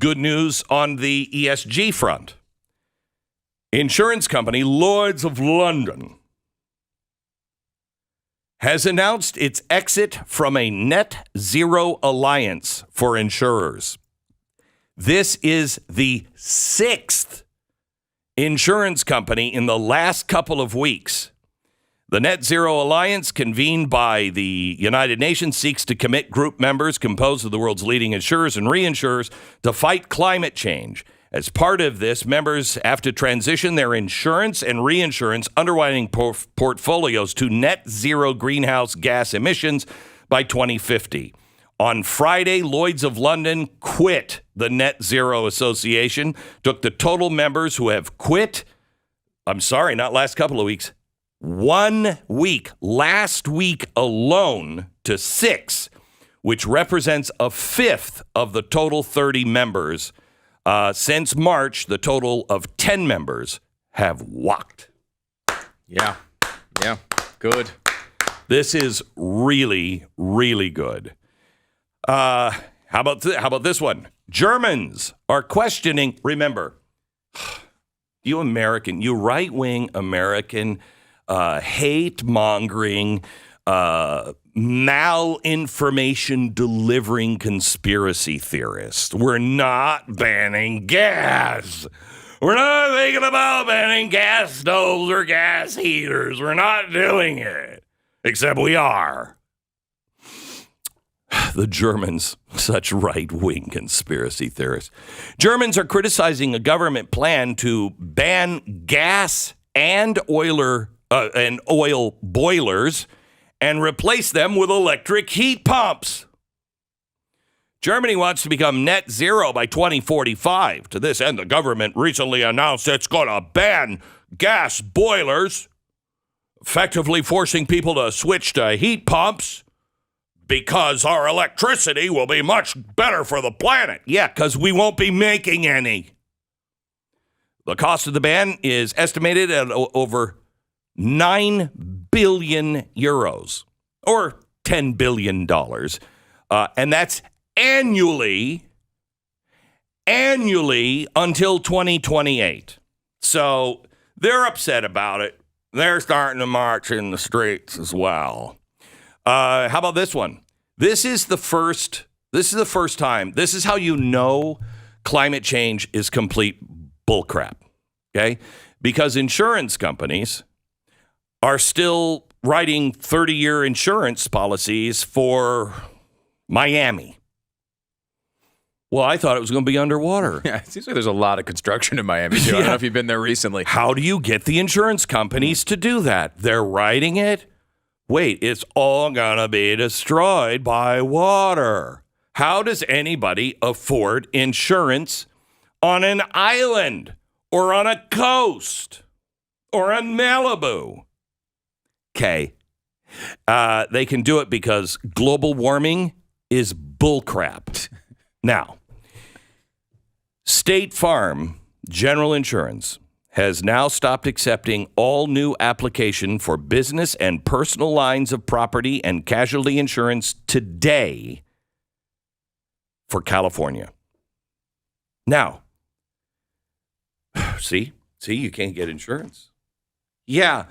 good news on the ESG front. Insurance company Lloyd's of London has announced its exit from a net zero alliance for insurers. This is the sixth insurance company in the last couple of weeks. The Net Zero Alliance, convened by the United Nations, seeks to commit group members composed of the world's leading insurers and reinsurers to fight climate change. As part of this, members have to transition their insurance and reinsurance underwriting portfolios to net zero greenhouse gas emissions by 2050. On Friday, Lloyd's of London quit the Net Zero Association, took the total members who have quit, not last couple of weeks, 1 week, last week alone, to 6, which represents a fifth of the total 30 members. Since March, the total of 10 members have walked. Yeah, good. This is really, really good. How about this one? Germans are questioning, remember, you right-wing American hate-mongering, malinformation delivering conspiracy theorists. We're not banning gas. We're not thinking about banning gas stoves or gas heaters. We're not doing it. Except we are. The Germans, such right-wing conspiracy theorists. Germans are criticizing a government plan to ban gas and oil boilers and replace them with electric heat pumps. Germany wants to become net zero by 2045. To this end, the government recently announced it's going to ban gas boilers, effectively forcing people to switch to heat pumps because our electricity will be much better for the planet. Yeah, because we won't be making any. The cost of the ban is estimated at over 9 billion euros, or $10 billion. And that's annually until 2028. So they're upset about it. They're starting to march in the streets as well. How about this one? This is the first time. This is how you know climate change is complete bullcrap. Okay? Because insurance companies are still writing 30-year insurance policies for Miami. Well, I thought it was going to be underwater. Yeah, it seems like there's a lot of construction in Miami, too. I don't know if you've been there recently. How do you get the insurance companies to do that? They're writing it. Wait, it's all going to be destroyed by water. How does anybody afford insurance on an island or on a coast or in Malibu? Okay. They can do it because global warming is bullcrap. Now, State Farm General Insurance has now stopped accepting all new application for business and personal lines of property and casualty insurance today for California. Now, see, you can't get insurance. Yeah.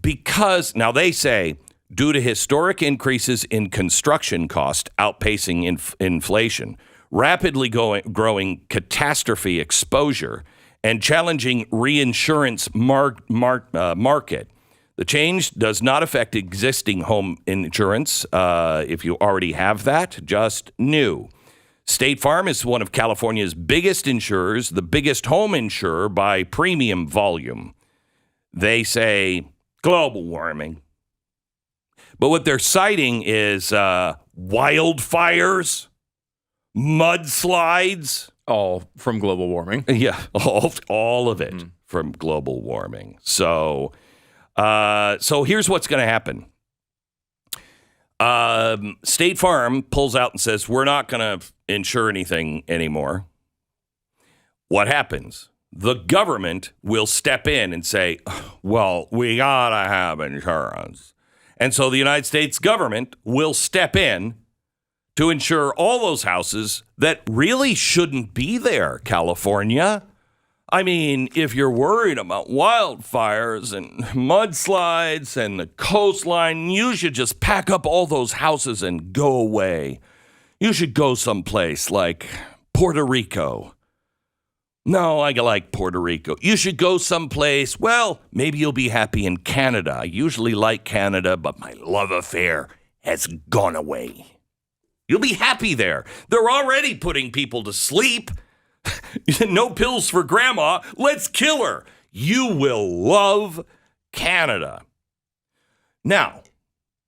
Because now they say, due to historic increases in construction cost outpacing inflation, rapidly growing catastrophe exposure, and challenging reinsurance market, the change does not affect existing home insurance if you already have that, just new. State Farm is one of California's biggest insurers, the biggest home insurer by premium volume. They say global warming. But what they're citing is wildfires, mudslides. All from global warming. Yeah, all of it from global warming. So here's what's going to happen. State Farm pulls out and says, we're not going to insure anything anymore. What happens? The government will step in and say, well, we got to have insurance. And so the United States government will step in to insure all those houses that really shouldn't be there, California. I mean, if you're worried about wildfires and mudslides and the coastline, you should just pack up all those houses and go away. You should go someplace like Puerto Rico. No, I like Puerto Rico. You should go someplace, well, maybe you'll be happy in Canada. I usually like Canada, but my love affair has gone away. You'll be happy there. They're already putting people to sleep. No pills for grandma. Let's kill her. You will love Canada. Now,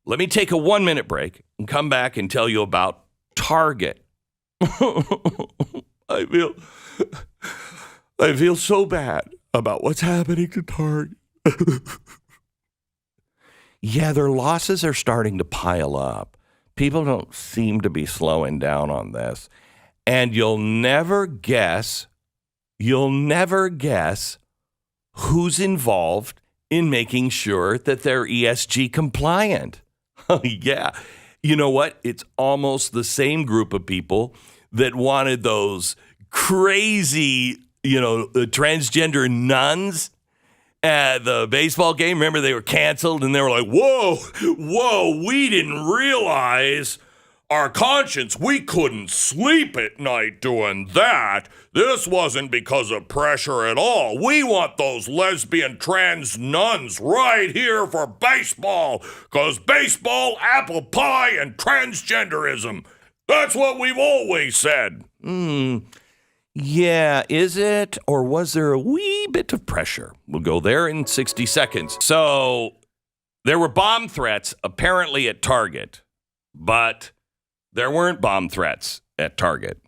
let me take a 1-minute break and come back and tell you about Target. I feel so bad about what's happening to Target. Yeah, their losses are starting to pile up. People don't seem to be slowing down on this. And you'll never guess who's involved in making sure that they're ESG compliant. Oh, yeah. You know what? It's almost the same group of people that wanted those crazy, transgender nuns at the baseball game. Remember, they were canceled and they were like, whoa, we didn't realize our conscience, we couldn't sleep at night doing that. This wasn't because of pressure at all. We want those lesbian trans nuns right here for baseball, because baseball, apple pie, and transgenderism. That's what we've always said. Yeah, is it? Or was there a wee bit of pressure? We'll go there in 60 seconds. So there were bomb threats apparently at Target, but there weren't bomb threats at Target.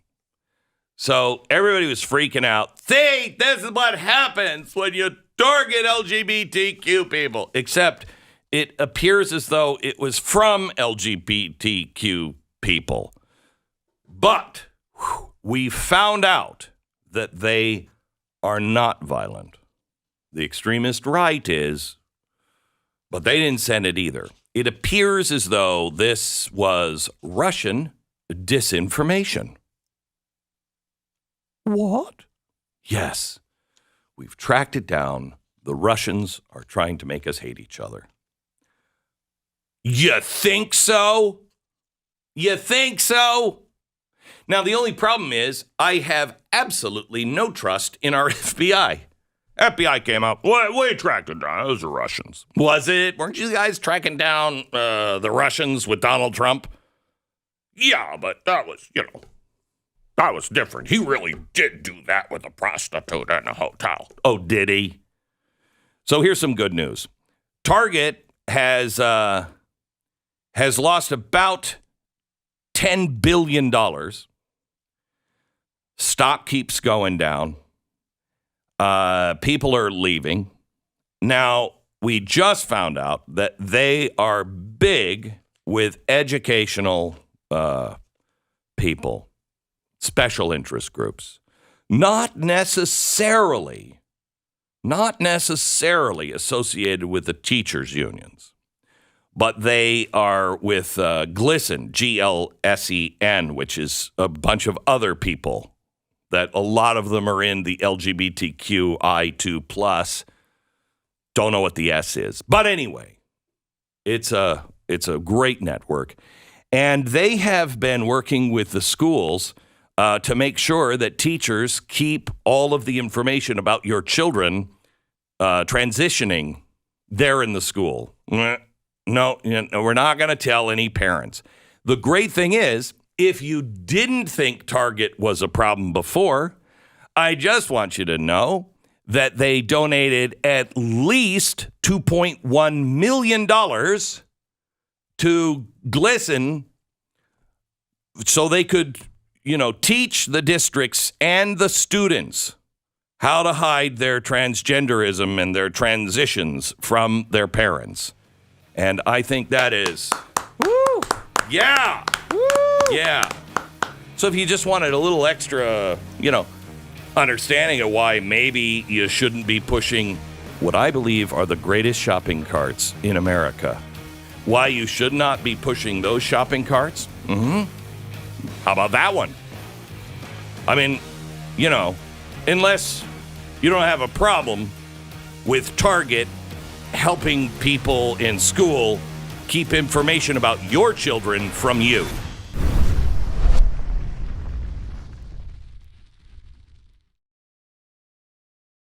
So everybody was freaking out. See, this is what happens when you target LGBTQ people. Except it appears as though it was from LGBTQ people. But we found out that they are not violent. The extremist right is, but they didn't send it either. It appears as though this was Russian disinformation. What? Yes, we've tracked it down. The Russians are trying to make us hate each other. You think so? You think so? Now, the only problem is I have absolutely no trust in our FBI. FBI came out, we tracked it down. It was the Russians. Was it? Weren't you guys tracking down the Russians with Donald Trump? Yeah, but that was, that was different. He really did do that with a prostitute in a hotel. Oh, did he? So here's some good news. Target has lost about $10 billion. Stock keeps going down. People are leaving. Now, we just found out that they are big with educational people, special interest groups. Not necessarily associated with the teachers' unions, but they are with GLSEN, GLSEN, which is a bunch of other people that a lot of them are in the LGBTQI2+. Don't know what the S is. But anyway, it's a great network. And they have been working with the schools to make sure that teachers keep all of the information about your children transitioning there in the school. No, we're not going to tell any parents. The great thing is, if you didn't think Target was a problem before, I just want you to know that they donated at least $2.1 million to GLSEN so they could, teach the districts and the students how to hide their transgenderism and their transitions from their parents. And I think that is, woo, yeah, woo, yeah. So if you just wanted a little extra, understanding of why maybe you shouldn't be pushing what I believe are the greatest shopping carts in America, why you should not be pushing those shopping carts, How about that one? I mean, you know, unless you don't have a problem with Target helping people in school keep information about your children from you.